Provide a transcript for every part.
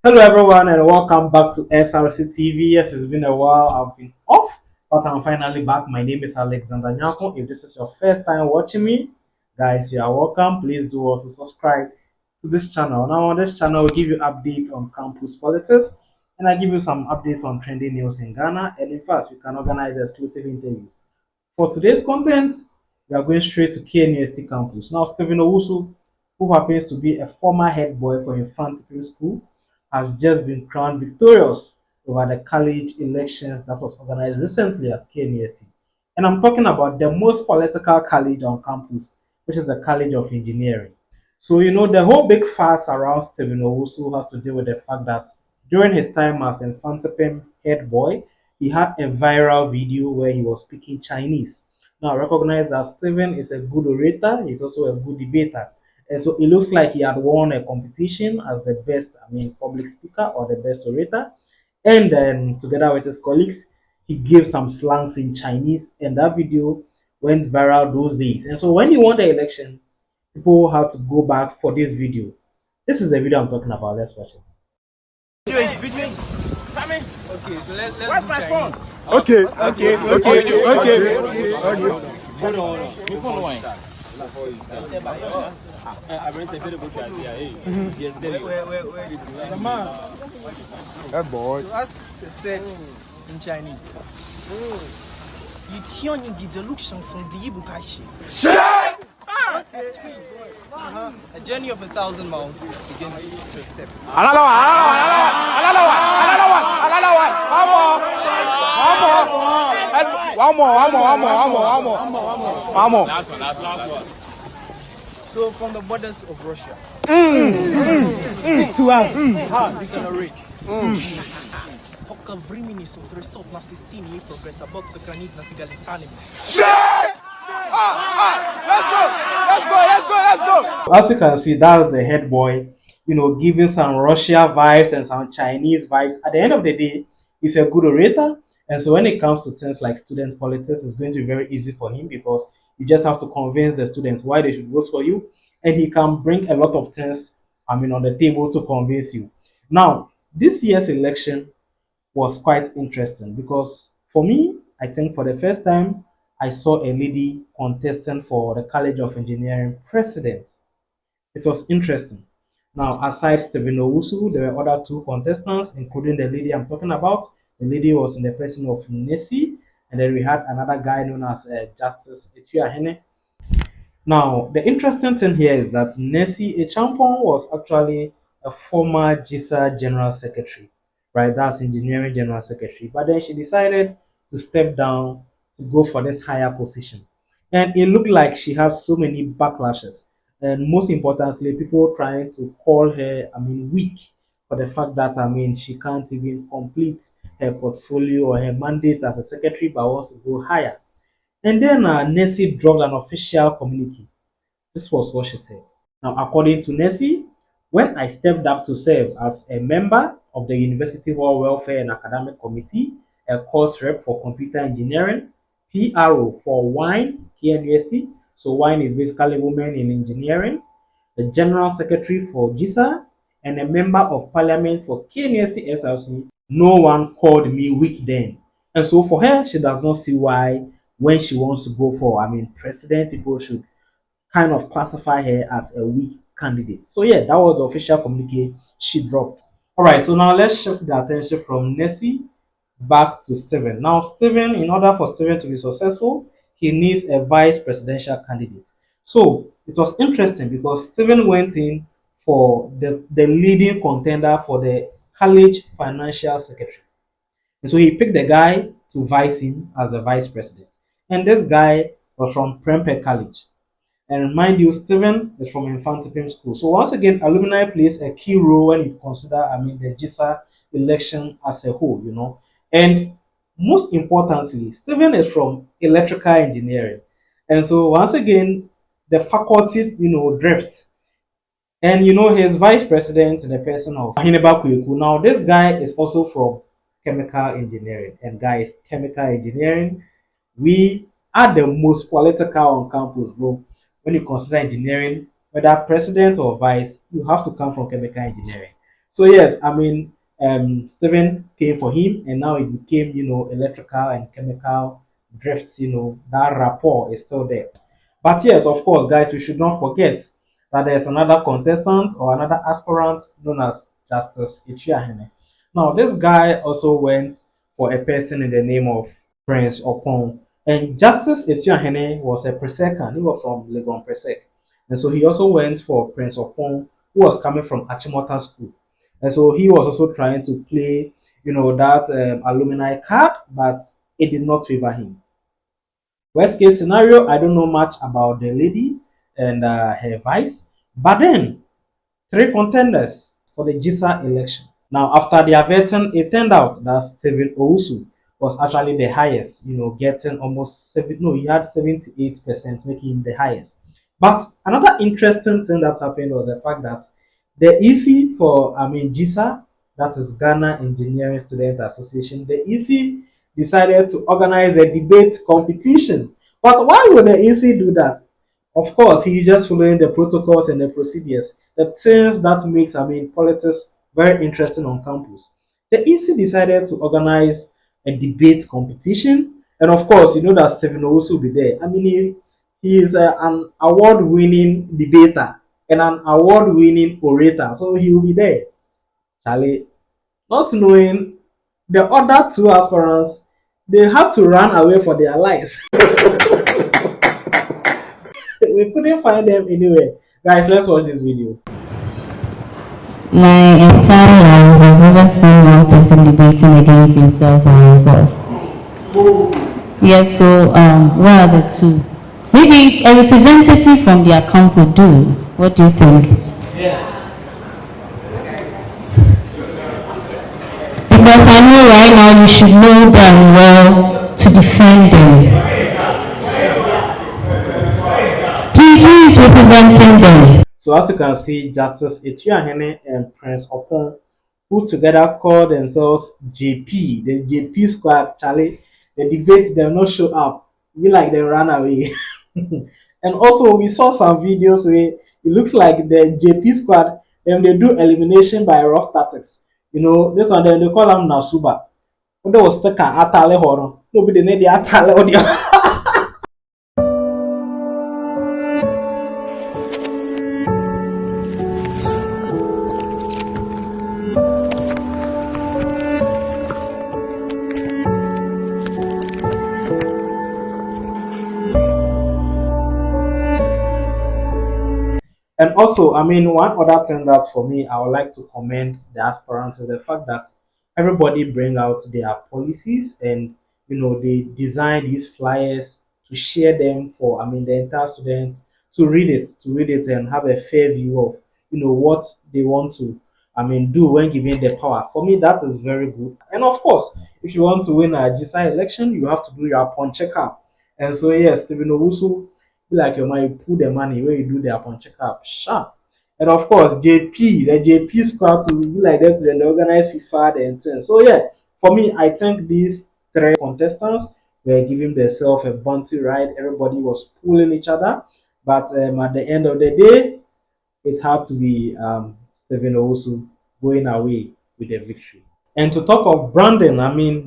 Hello everyone and welcome back to SRC TV. Yes, it's been a while. I've been off, but I'm finally back. My name is Alexander Nyako. If this is your first time watching me, guys, you are welcome. Please do also subscribe to this channel. Now on this channel, we give you updates on campus politics and I give you some updates on trending news in Ghana. And in fact, we can organize exclusive interviews. For today's content, we are going straight to KNUST campus. Now, Stephen Owusu, who happens to be a former head boy for Mfantsipim School, has just been crowned victorious over the college elections that was organized recently at KNUST. And I'm talking about the most political college on campus, which is the College of Engineering. So, the whole big fuss around Stephen Owusu has to do with the fact that during his time as Mfantsipim Headboy, he had a viral video where he was speaking Chinese. Now, recognize that Stephen is a good orator, he's also a good debater. And so it looks like he had won a competition as the best, public speaker or the best orator. And then, together with his colleagues, he gave some slangs in Chinese, and that video went viral those days. And so, when he won the election, people had to go back for this video. This is the video I'm talking about. Let's watch it. Video. Okay, so let's do Chinese. Okay. That boy. So as said in Chinese. A journey of 1,000 miles begins with a step. Another one. Last one. So from the borders of Russia. To us. We can narrate. Poka vrimini so result na 16 year progress about so granite na sigalitani. Let's go. As you can see, that's the head boy, giving some Russia vibes and some Chinese vibes. At the end of the day, he's a good orator. And so when it comes to things like student politics, it's going to be very easy for him because you just have to convince the students why they should vote for you. And he can bring a lot of things, on the table to convince you. Now, this year's election was quite interesting because for me, I think for the first time, I saw a lady contesting for the College of Engineering president. It was interesting. Now, aside Stephen Owusu, there were other two contestants, including the lady I'm talking about. The lady was in the person of Nessie, and then we had another guy known as Justice Echiahene. Now, the interesting thing here is that Nessie Echampong was actually a former GESA General Secretary, right? That's Engineering General Secretary. But then she decided to step down to go for this higher position. And it looked like she had so many backlashes. And most importantly, people trying to call her, weak for the fact that, she can't even complete her portfolio or her mandate as a secretary, but wants to go higher. And then Nessie dropped an official communique. This was what she said. Now, according to Nessie, when I stepped up to serve as a member of the University Hall Welfare and Academic Committee, a course rep for computer engineering, PRO for WINE, KNUST, so WINE is basically Women in Engineering, the General Secretary for GESA, and a Member of Parliament for KNUST SLC, no one called me weak then. And so for her, she does not see why when she wants to go for, president, people should kind of classify her as a weak candidate. So yeah, that was the official communique she dropped. All right, so now let's shift the attention from Nessie back to Stephen. Now, Stephen, in order for Stephen to be successful, he needs a vice presidential candidate. So it was interesting because Stephen went in for the leading contender for the college financial secretary. And so he picked the guy to vice him as the vice president. And this guy was from Prempeh College. And mind you, Stephen is from Mfantsipim School. So once again, alumni plays a key role when you consider, the GESA election as a whole, And most importantly, Stephen is from electrical engineering. And so once again, the faculty, drift. And his vice president in the person of Ahineba Kweku. Now, this guy is also from chemical engineering. And guys, chemical engineering, we are the most political on campus, bro. When you consider engineering, whether president or vice, you have to come from chemical engineering. So yes, I mean, Stephen came for him, and now it became, electrical and chemical drift. That rapport is still there. But yes, of course, guys, we should not forget that there's another contestant or another aspirant known as Justice Ichiahene. Now, this guy also went for a person in the name of Prince Opon. And Justice Ichiahene was a Presecan. He was from Legon Presek. And so he also went for Prince Opon, who was coming from Achimota School. And so he was also trying to play, that alumni card, but it did not favor him. Worst case scenario, I don't know much about the lady and her vice, but then three contenders for the GESA election. Now, after their vetting, it turned out that Stephen Owusu was actually the highest, getting almost seven. No, he had 78%, making him the highest. But another interesting thing that happened was the fact that the EC for, GISA, that is Ghana Engineering Student Association, the EC decided to organize a debate competition. But why would the EC do that? Of course, he's just following the protocols and the procedures, the things that makes, politics very interesting on campus. The EC decided to organize a debate competition, and of course, you know that Stephen will also be there. He is an award-winning debater and an award-winning orator, so he will be there. Charlie, not knowing the other two aspirants, they had to run away for their lives. We couldn't find them anywhere. Guys, let's watch this video. My entire life, I've never seen one person debating against himself or herself. Yes, so what are the two? Maybe a representative from their camp would do. What do you think? Because I know right now you should know them well to defend them. Please, who is representing them? So as you can see, Justice Echiahene and Prince Opon put together called themselves JP, the JP squad. Charlie, the debate them not show up. We like they ran away. And also we saw some videos where it looks like the JP squad, then they do elimination by rough tactics. This one they call them Nasuba. When they was stuck at Atale Horror. Nobody need the Atale audio. And also, one other thing that for me, I would like to commend the aspirants is the fact that everybody bring out their policies and they design these flyers to share them for the entire student to read it and have a fair view of what they want to do when given the power. For me, that is very good. And of course, if you want to win a GSI election, you have to do your upon checkup. And so yes, Stephen Owusu be like your man, you put the money where you do the upon checkup sharp. And of course, the JP squad to be like that when they organize FIFA and things. So yeah, for me, I think these three contestants were giving themselves a bounty ride. Everybody was pulling each other, but at the end of the day, it had to be Stephen Owusu going away with the victory. And to talk of branding,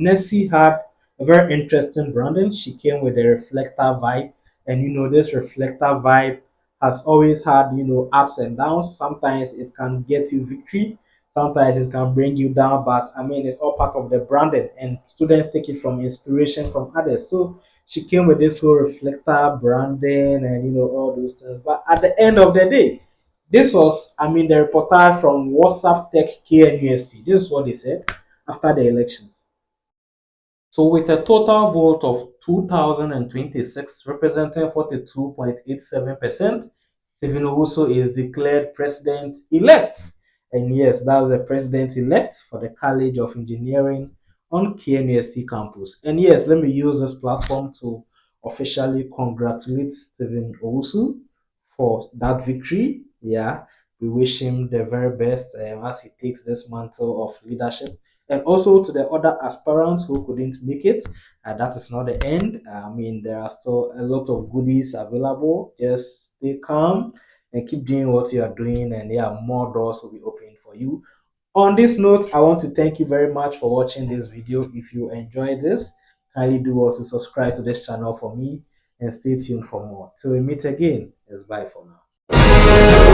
Nessie had a very interesting branding. She came with a reflector vibe, and this reflector vibe has always had ups and downs. Sometimes it can get you victory, sometimes it can bring you down, but it's all part of the branding, and students take it from inspiration from others. So she came with this whole reflector branding and all those things. But at the end of the day, this was, the reporter from WhatsApp Tech KNUST. This is what they said after the elections. So, with a total vote of 2,026, representing 42.87%, Stephen Owusu is declared president elect. And yes, that's the president elect for the College of Engineering on KNUST campus. And yes, let me use this platform to officially congratulate Stephen Owusu for that victory. Yeah, we wish him the very best as he takes this mantle of leadership. And also to the other aspirants who couldn't make it, that is not the end. There are still a lot of goodies available. Just stay calm and keep doing what you are doing, and yeah, more doors will be opening for you. On this note, I want to thank you very much for watching this video. If you enjoyed this, kindly do also subscribe to this channel for me and stay tuned for more. Till we meet again, it's bye for now.